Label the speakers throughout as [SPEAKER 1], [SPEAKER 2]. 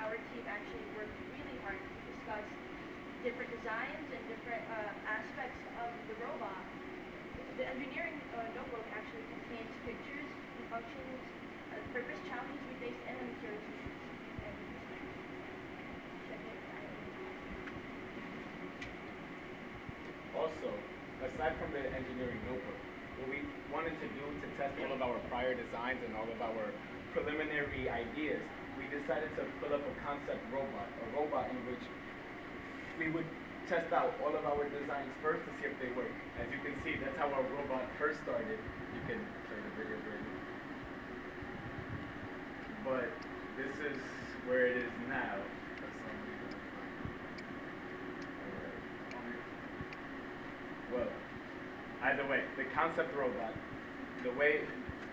[SPEAKER 1] our team actually worked really hard to discuss different designs and different aspects of the robot. The engineering notebook actually contains pictures, the functions, purpose challenges we faced, and the materials we used. Check it out.
[SPEAKER 2] Also, aside from the engineering notebook, what we wanted to do to test all of our prior designs and all of our preliminary ideas, we decided to put up a concept robot, a robot in which we would test out all of our designs first to see if they work. As you can see, that's how our robot first started. You can show the video right now. But this is where it is now. Well, either way, the concept robot, the way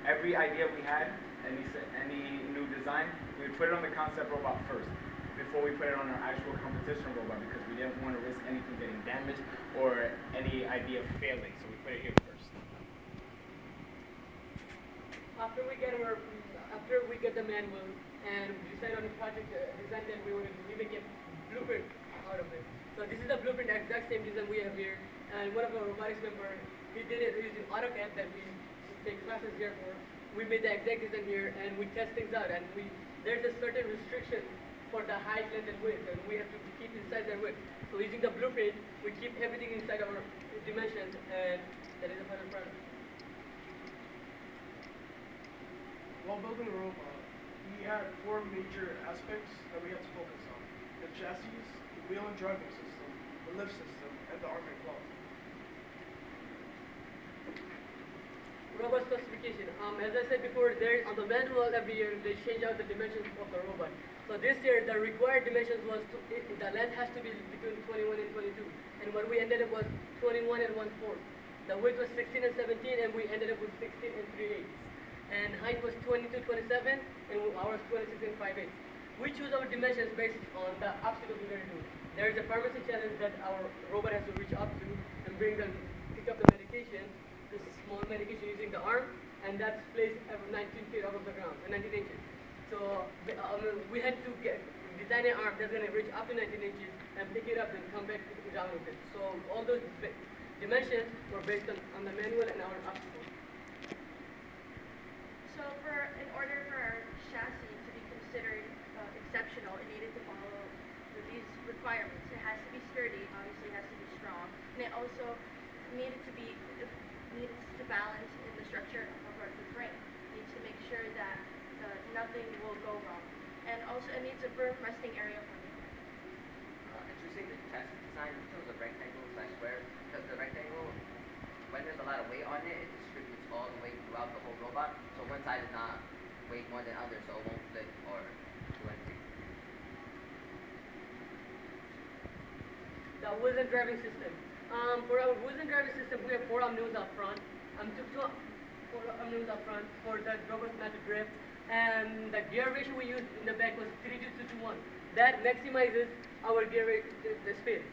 [SPEAKER 2] every idea we had, any new design, we would put it on the concept robot first before we put it on our actual competition robot because we didn't want to risk anything getting damaged or any idea failing, so we put it here first.
[SPEAKER 3] After we get the manual and decide on the project design that we want to do, we make a blueprint out of it. So this is the blueprint, exact same design we have here. And one of our robotics members, he did it using AutoCAD that we take classes here for. We made the exact design here and we test things out. And there's a certain restriction for the height, length, and width, and we have to keep inside that width. So using the blueprint, we keep everything inside our dimensions, and that is the final product.
[SPEAKER 4] While building a robot, we had 4 major aspects that we had to focus on: the chassis, the wheel and driving system, the lift system, and the arm and claw.
[SPEAKER 3] Robot specification. As I said before, there on the manual every year they change out the dimensions of the robot. So this year the required dimensions was the length has to be between 21 and 22, and what we ended up was 21 and 1/4. The width was 16 and 17, and we ended up with 16 and 3/8. And height was 22, 27, and ours 26 and 5/8. We choose our dimensions based on the obstacle we're going to do. There is a pharmacy challenge that our robot has to reach up to and pick up the medication. This small medication using the arm, and that's placed at 19 feet above the ground, 19 inches. So we had to design an arm that's going to reach up to 19 inches and pick it up and come back down with it. So all those dimensions were based on the manual and our obstacle.
[SPEAKER 1] So in order for our chassis to be considered exceptional, it needed to follow these requirements. It has to be sturdy, obviously it has to be strong, and it also needed to balance in the structure of the frame. It needs to make sure that nothing will go wrong. And also it needs a firm resting area for the car.
[SPEAKER 5] Interesting, the chassis design chose a rectangle / square because the rectangle, when there's a lot of weight on it, it distributes all the weight throughout the whole robot. So one side is not weight more than others, so it won't flip or do anything.
[SPEAKER 3] The wheels and driving system. For our wheels and driving system, we have 4 arm wheels up front. 4 arm wheels up front for the robot not to drift. And the gear ratio we used in the back was 3:2:1. That maximizes our gear the speed.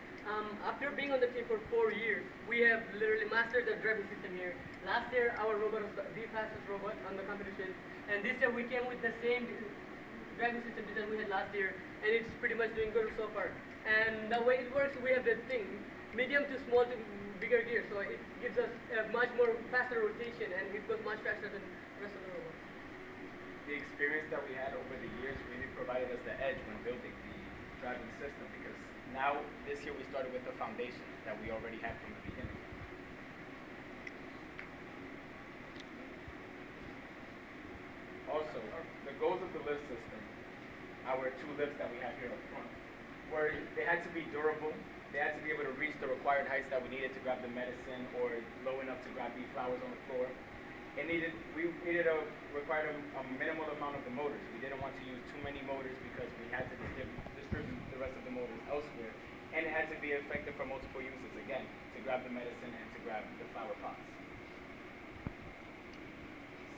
[SPEAKER 3] After being on the team for 4 years, we have literally mastered the driving system here. Last year, our robot was the fastest robot on the competition, and this year we came with the same driving system that we had last year, and it's pretty much doing good so far. And the way it works, we have the thing, medium to small to bigger gear, so it gives us a much more faster rotation, and it goes much faster than the rest of the robots.
[SPEAKER 2] The experience that we had over the years really provided us the edge when building the driving system because now this year we started with the foundation that we already had from the beginning. Also, the goals of the lift system, our 2 lifts that we have here up front, were they had to be durable, they had to be able to reach the required heights that we needed to grab the medicine or low enough to grab these flowers on the floor. We required a minimal amount of the motors. We didn't want to use too many motors because we had to distribute the rest of the motors elsewhere. And it had to be effective for multiple uses, again, to grab the medicine and to grab the flower pots.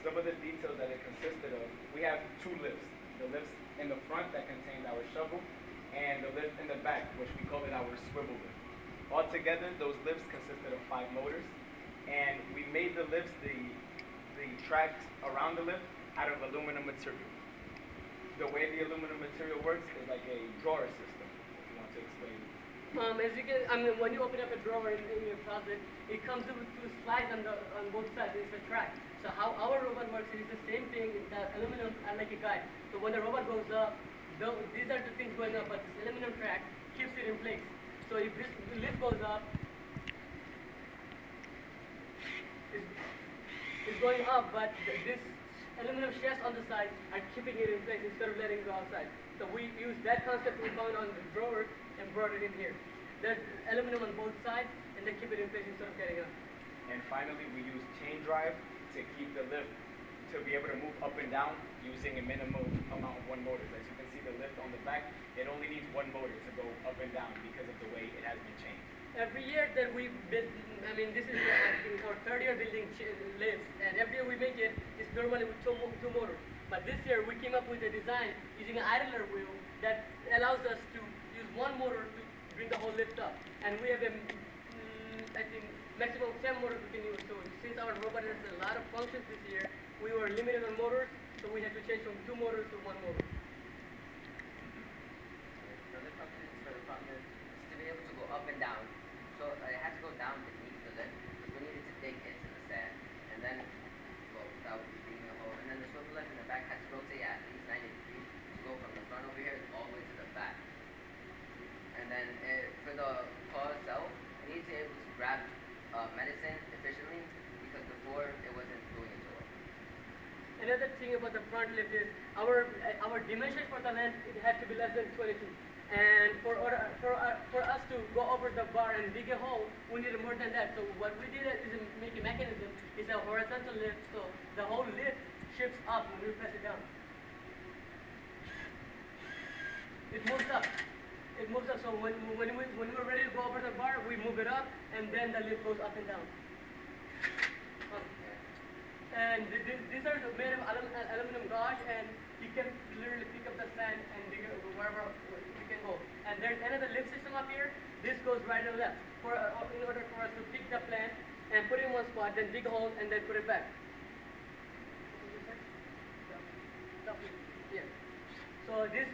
[SPEAKER 2] Some of the details that it consisted of, we have 2 lifts. The lifts in the front that contained our shovel, and the lift in the back, which we call it our swivel lift. Altogether, those lifts consisted of 5 motors, and we made the lifts, the tracks around the lift, out of aluminum material. the way the aluminum material works is like a drawer system, if you want to explain.
[SPEAKER 3] As you can, when you open up a drawer in your closet, it comes with two slides on both sides. It's a track. So how our robot works is the same thing. The aluminum are like a guide. So when the robot goes up, these are the things going up, but this aluminum track keeps it in place. So if this lift goes up, it's going up, but this aluminum shafts on the side are keeping it in place instead of letting it go outside. So we use that concept we found on the drawer and brought it in here. There's aluminum on both sides, and they keep it in place instead of getting up.
[SPEAKER 2] And finally, we use chain drive to keep the lift to be able to move up and down using a minimal amount of one motor. As you can see, the lift on the back, it only needs one motor to go up and down because of the way it has been chained.
[SPEAKER 3] Every year that we build, this is our third year building lifts, and every year we make it, it's normally with two motors. But this year we came up with a design using an idler wheel that allows us to use one motor to bring the whole lift up. And we have I think, maximum 10 motors we can use. So since our robot has a lot of functions this year, we were limited on motors, so we had to change from 2 motors to 1 motor.
[SPEAKER 5] The lift functions for the front lift is to be able to go up and down. So it has to go down beneath the lift because we needed to dig into the sand and then go without digging a hole. And then the swivel lift in the back has to rotate at least 90 degrees to go from the front over here all the way to the back. And then for the claw itself, it needs to be able to grab medicine efficiently because before it wasn't doing it so well.
[SPEAKER 3] Another thing about the front lift is our dimensions for the length, it had to be less than 22. And for us to go over the bar and dig a hole, we needed more than that. So what we did is make a mechanism. It's a horizontal lift, so the whole lift shifts up when we press it down. It moves up. It moves up. So when we're ready to go over the bar, we move it up, and then the lift goes up and down. And these are made of aluminum gauge, and you can literally pick up the sand and dig it wherever you can go. And there's another lift system up here. This goes right and left in order for us to pick the plant and put it in one spot, then dig a hole, and then put it back. Yeah. So this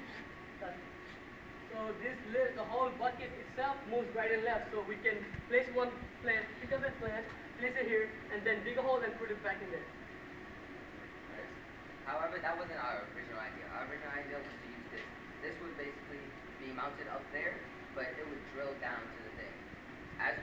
[SPEAKER 3] lift, the whole bucket itself moves right and left. So we can place one plant, pick up a plant, place it here, and then dig a hole and put it back in there.
[SPEAKER 5] However, that wasn't our original idea. Our original idea was to use this. This would basically be mounted up there, but it would drill down to the thing. As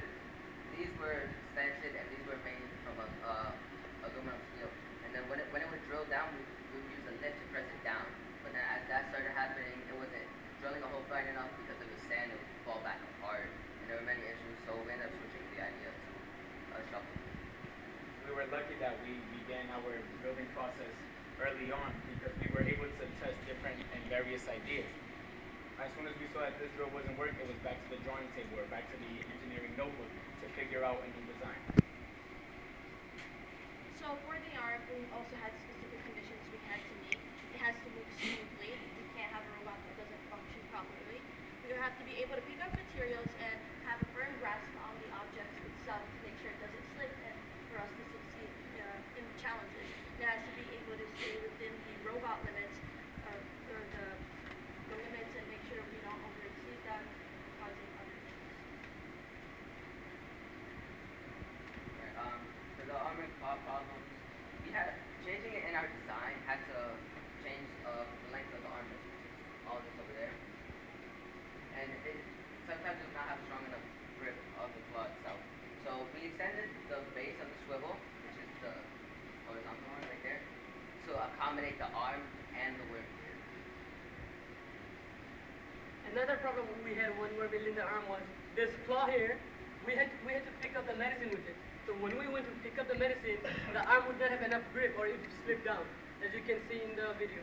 [SPEAKER 5] these were slanted and these were made from aluminum steel, and then when it would drill down, we would use a lift to press it down. But then as that started happening, it wasn't drilling a hole fine enough because of the sand, it would fall back apart, and there were many issues. So we ended up switching the idea to a shuffle.
[SPEAKER 2] We were lucky that we began our building process early on because we were able to test different and various ideas. As soon as we saw that this drill wasn't working, it was back to the drawing table or back to the engineering notebook to figure out a new design.
[SPEAKER 1] So for the arm, we also had specific conditions we had to meet. It has to move smoothly. We can't have a robot that doesn't function properly. We have to be able to pick up materials and have a firm grasp on the object itself to make sure it doesn't slip and for us to succeed in challenges. It has to be able to stay within the robot limits or the limits and make sure we don't overexceed that, causing other issues.
[SPEAKER 5] For the armor problems, we had changing it in our design had to change the length of the armor, all this over there, and it sometimes does not have a strong enough grip of the claw itself. So we extended the base of the swivel, which is the horizontal one right there, to accommodate the arm and the worm gear.
[SPEAKER 3] Another problem we had when we were building the arm was this claw here. We had to pick up the medicine with it. So when we went to pick up the medicine, the arm would not have enough grip or it would slip down, as you can see in the video.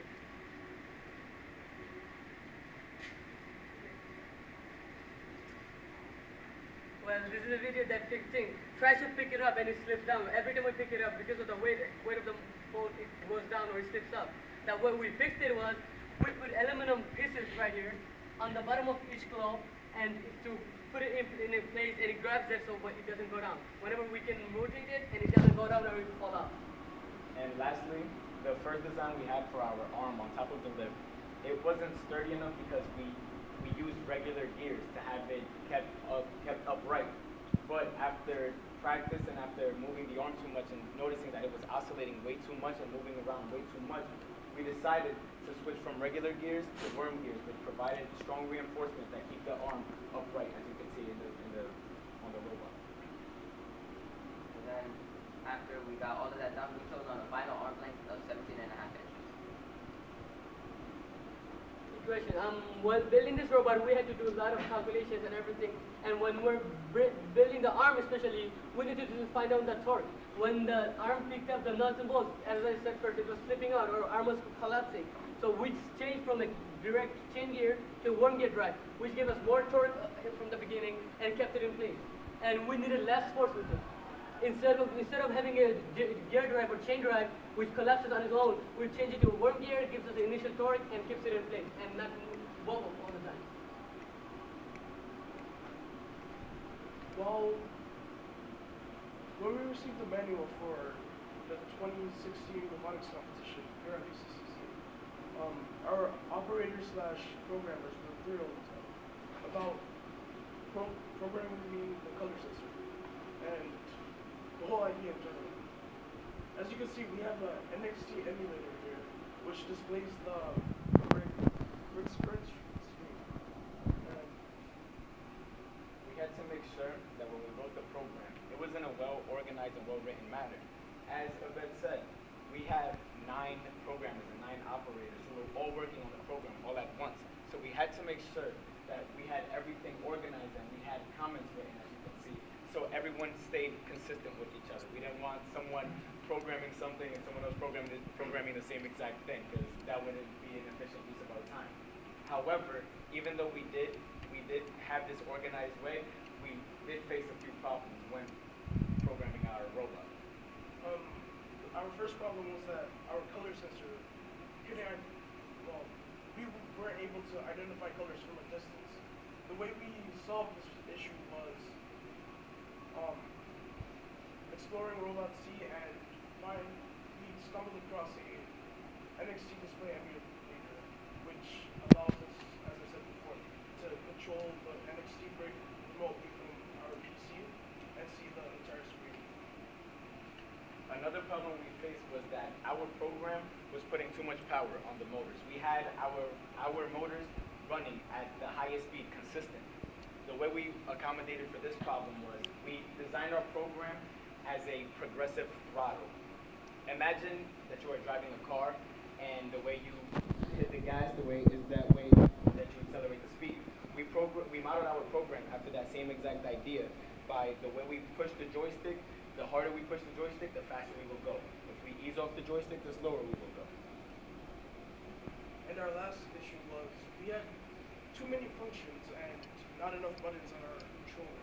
[SPEAKER 3] Well, this is a video that tries to pick it up and it slips down. Every time we pick it up, because of the weight of the bolt, it goes down or it slips up. Now what we fixed it was, we put aluminum pieces right here on the bottom of each claw, and to put it in a place, and it grabs it so it doesn't go down. Whenever we can rotate it, and it doesn't go down or it will fall off.
[SPEAKER 2] And lastly, the first design we had for our arm on top of the lift it wasn't sturdy enough because we used regular gears to have it kept upright. But after practice and after moving the arm too much and noticing that it was oscillating way too much and moving around way too much, we decided to switch from regular gears to worm gears, which provided strong reinforcement that keep the arm upright, as you can see on the robot.
[SPEAKER 5] And then after we got all of that done, we chose on a final arm length of 17.5 inches.
[SPEAKER 3] Question. While building this robot, we had to do a lot of calculations and everything. And when we're building the arm especially, we needed to find out the torque. When the arm picked up the nuts and bolts, as I said first, it was slipping out or arm was collapsing. So we changed from a direct chain gear to worm gear drive, which gave us more torque from the beginning and kept it in place. And we needed less force with it. Instead of having a gear drive or chain drive, which collapses on its own, we change it to a worm gear, gives us the initial torque, and keeps it in place, and not wobble all the time.
[SPEAKER 4] Well, when we received the manual for the 2016 robotics competition here at UCCC, our operators / programmers were thrilled about programming the color sensor and the whole idea in general. As you can see, we have an NXT emulator here, which displays the brick screen. And
[SPEAKER 2] We had to make sure that when we wrote the program, it was in a well-organized and well-written manner. As Abed said, we have 9 programmers and 9 operators who were all working on the program all at once. So we had to make sure that we had everything organized and we had comments written, as you can see. So everyone stayed consistent with each other. We didn't want someone programming something and someone else programming the same exact thing, because that wouldn't be an efficient use of our time. However, even though we did have this organized way, we did face a few problems when programming our robot.
[SPEAKER 4] Our first problem was that our color sensor couldn't, well, we weren't able to identify colors from a distance. The way we solved this issue was exploring Robot C, and we stumbled across a NXT display emulator, which allows us, as I said before, to control the NXT brick remotely from our PC and see the entire screen.
[SPEAKER 2] Another problem we faced was that our program was putting too much power on the motors. We had our motors running at the highest speed consistent. The way we accommodated for this problem was we designed our program as a progressive throttle. Imagine that you are driving a car and the way you hit the gas, the way is that way that you accelerate the speed. We modeled our program after that same exact idea by the way we push the joystick. The harder we push the joystick, the faster we will go. If we ease off the joystick, the slower we will go.
[SPEAKER 4] And our last issue was we had too many functions and not enough buttons on our controller.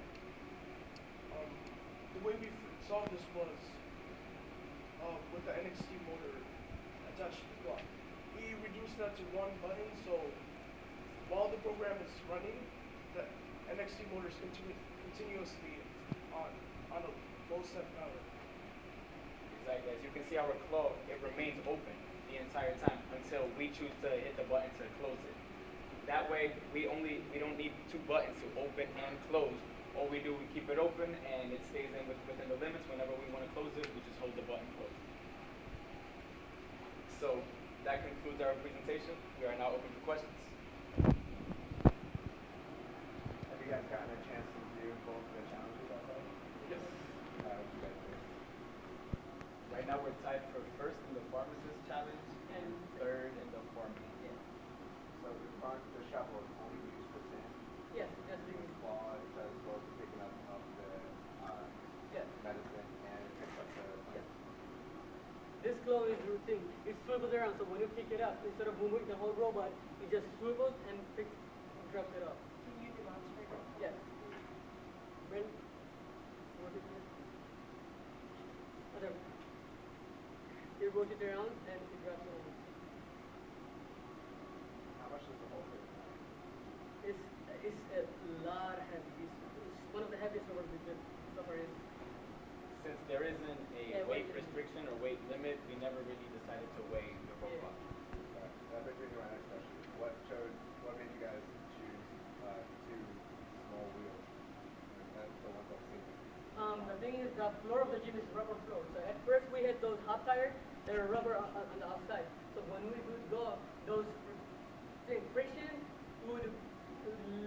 [SPEAKER 4] The way we solved this was with the NXT motor attached to the block. We reduced that to 1 button, so while the program is running, the NXT motor is continuously on a low set power.
[SPEAKER 2] Exactly. As you can see, our claw, it remains open the entire time until we choose to hit the button to close it. That way, we don't need 2 buttons to open and close. All we do, we keep it open and it stays within the limits. Whenever we want to close it, we just hold the button closed. So that concludes our presentation. We are now open for questions.
[SPEAKER 6] Have you guys gotten a chance to do both the challenges outside?
[SPEAKER 2] Yes.
[SPEAKER 6] What you guys do?
[SPEAKER 2] Right now, we're tied for first in the pharmacist challenge and third in the foreman.
[SPEAKER 6] So the shovel is only used for sand.
[SPEAKER 3] Yes, just
[SPEAKER 6] The claw is as well as picking up the
[SPEAKER 3] yes.
[SPEAKER 6] medicine and it picks up the
[SPEAKER 3] Yes. This claw is routine. It swivels around, so when you pick it up, instead of moving the whole robot, it just swivels and drops it off.
[SPEAKER 1] Can you demonstrate it?
[SPEAKER 3] Yes. When what is this? Whatever. You rotate it around and it drops it over.
[SPEAKER 6] How much does the whole thing weigh?
[SPEAKER 3] It's a lot heavy. It's one of the heaviest robots we've been so far.
[SPEAKER 2] Since there isn't a
[SPEAKER 3] Yeah,
[SPEAKER 2] weight
[SPEAKER 3] weight limit.
[SPEAKER 2] restriction or weight limit, we never really decided to weigh the robot.
[SPEAKER 6] That brings me to my next question. What
[SPEAKER 3] the thing is, the floor of the gym is rubber floor. So at first we had those hot tires that are rubber on the outside. So when we would go, those friction would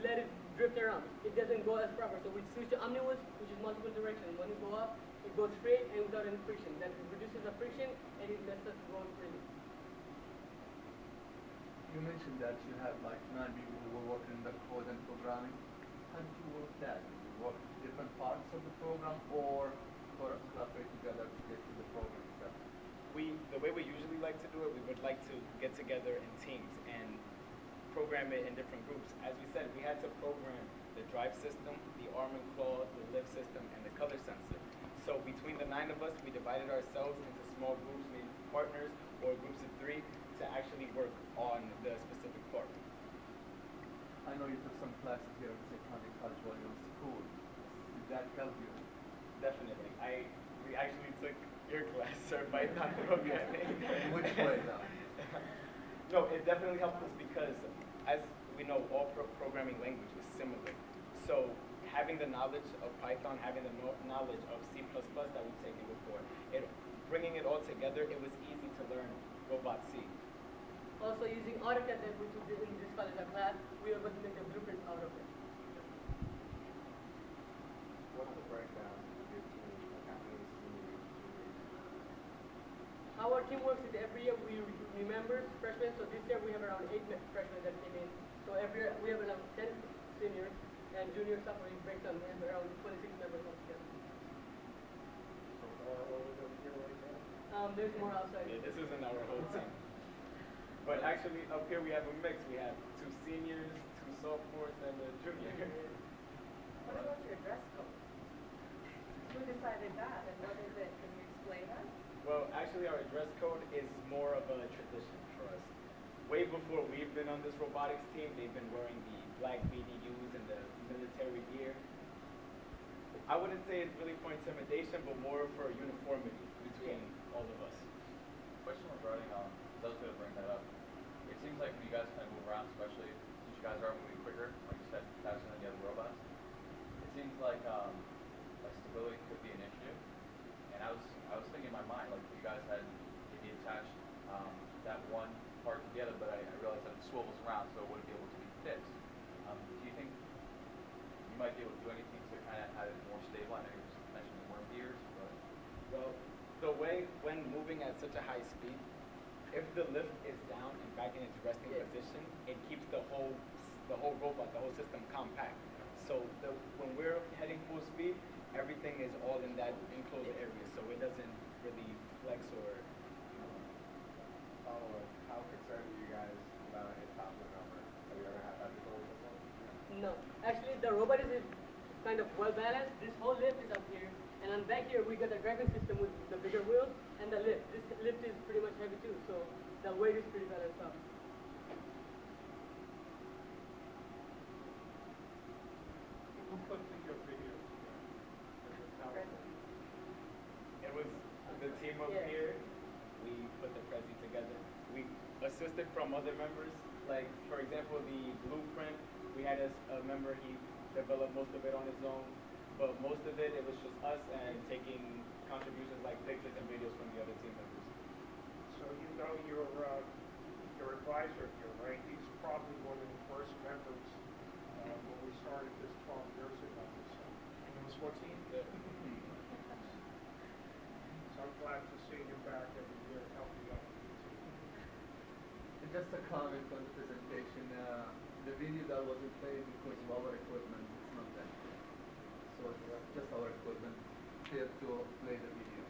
[SPEAKER 3] let it drift around. It doesn't go as proper. So we switch to omnibus, which is multiple direction. When you go up, it goes straight and without any friction. That reduces the friction and it lets us roll freely.
[SPEAKER 7] You mentioned that you had like 9 people who were working in the code and programming. How did you work that? Did you work different parts of the program or collaborate together to get to the program itself?
[SPEAKER 2] The way we usually like to do it, we would like to get together in teams and program it in different groups. As we said, we had to program the drive system, the arm and claw, the lift system, and the color sensor. So between the 9 of us, we divided ourselves into small groups, maybe partners or groups of 3, to actually work on the specific part.
[SPEAKER 7] I know you took some classes here at St. Connie College while you were in school. Did that help you?
[SPEAKER 2] Definitely. We actually took your class, Sir Python programming.
[SPEAKER 7] Which way now?
[SPEAKER 2] No, it definitely helped us because, as we know, all programming language is similar. So having the knowledge of Python, having the knowledge of C++ that we've taken before, bringing it all together, it was easy to learn Robot C.
[SPEAKER 3] Also using AutoCAD that we took in this college class, we were able to make the blueprint out of it.
[SPEAKER 6] What's the breakdown of your team? Like how many seniors, juniors?
[SPEAKER 3] How our team works is every year we remember freshmen, so this year we have around 8 freshmen that came in. So every year we have around 10 seniors, and junior sophomore breakdown we have around 26 members altogether.
[SPEAKER 6] So far, what was over here right now?
[SPEAKER 3] There's more outside.
[SPEAKER 2] Yeah, this isn't our whole team. But actually, up here we have a mix. We have 2 seniors, 2 sophomores, and a junior.
[SPEAKER 8] What about your dress code? Who decided that and what is it? Can you explain that?
[SPEAKER 2] Well, actually, our dress code is more of a tradition for us. Way before we've been on this robotics team, they've been wearing the black BDUs and the military gear. I wouldn't say it's really for intimidation, but more for uniformity between all of us.
[SPEAKER 9] Question regarding, I was going to bring that up. It seems like when you guys kind of move around, especially since you guys are moving quicker, like you said, faster than the other robots, it seems like stability could be an issue. And I was thinking in my mind, like if you guys had maybe attached that one part together, but I realized that it swivels around, so it wouldn't be able to be fixed. Do you think you might be able to do anything to kind of have it more stable? I know you were mentioning worm gears, but
[SPEAKER 2] Well, the way when moving at such a high speed, if the lift is down and back in its resting position, it keeps the whole robot, the whole system compact. So when we're heading full speed, everything is all in that enclosed area, so it doesn't really flex or.
[SPEAKER 6] How concerned are you guys about a toppling number? Have you ever had that before with someone?
[SPEAKER 3] No, actually the robot is kind of well balanced. This whole lift is up here, and on back here we got the driving system with the bigger wheels and the lift. This lift is pretty much heavy too, so the weight is pretty balanced out.
[SPEAKER 4] Who put your video together?
[SPEAKER 2] It was the team up
[SPEAKER 3] Yeah.
[SPEAKER 2] here. We put the Prezi together. We assisted from other members. Like, for example, the blueprint, we had a member, he developed most of it on his own. But most of it was just us and taking contributions like pictures and videos from the other team members.
[SPEAKER 10] So you know your advisor here, right? He's probably one of the first members when we started this 12 years ago. So,
[SPEAKER 2] And it was 14. Yeah.
[SPEAKER 10] so I'm glad to see you back every year helping out with the team.
[SPEAKER 7] And just a comment on the presentation. The video that wasn't played because of our equipment, it's not that good. So it's just our equipment here to play the video.